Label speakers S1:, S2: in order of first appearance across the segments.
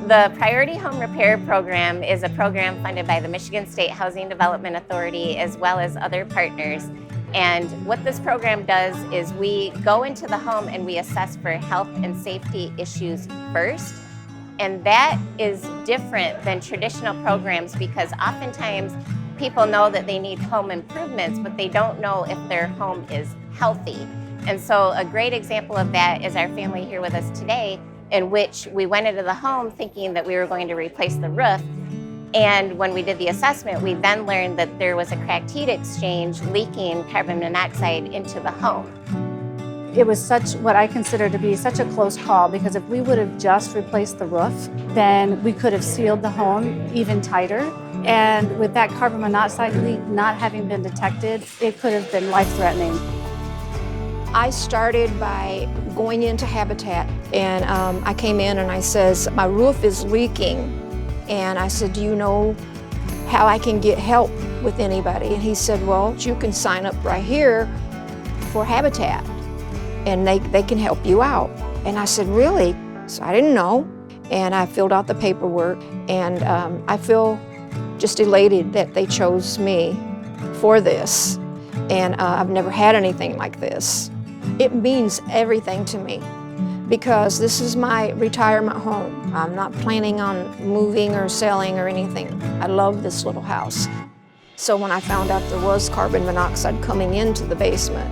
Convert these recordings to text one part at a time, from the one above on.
S1: The Priority Home Repair Program is a program funded by the Michigan State Housing Development Authority as well as other partners. And what this program does is we go into the home and we assess for health and safety issues first. And that is different than traditional programs because oftentimes people know that they need home improvements, but they don't know if their home is healthy. And so a great example of that is our family here with us today, in which we went into the home thinking that we were going to replace the roof. And when we did the assessment, we then learned that there was a cracked heat exchange leaking carbon monoxide into the home.
S2: It was what I consider to be such a close call, because if we would have just replaced the roof, then we could have sealed the home even tighter. And with that carbon monoxide leak not having been detected, it could have been life-threatening.
S3: I started by going into Habitat, and I came in and I says, my roof is leaking. And I said, do you know how I can get help with anybody? And he said, well, you can sign up right here for Habitat, and they can help you out. And I said, really? So I didn't know. And I filled out the paperwork, and I feel just elated that they chose me for this. And I've never had anything like this. It means everything to me, because this is my retirement home. I'm not planning on moving or selling or anything. I love this little house. So when I found out there was carbon monoxide coming into the basement,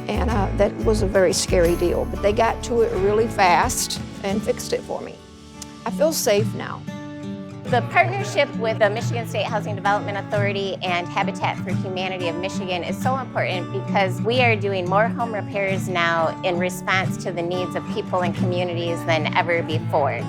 S3: and that was a very scary deal, but they got to it really fast and fixed it for me. I feel safe now.
S1: The partnership with the Michigan State Housing Development Authority and Habitat for Humanity of Michigan is so important because we are doing more home repairs now in response to the needs of people and communities than ever before.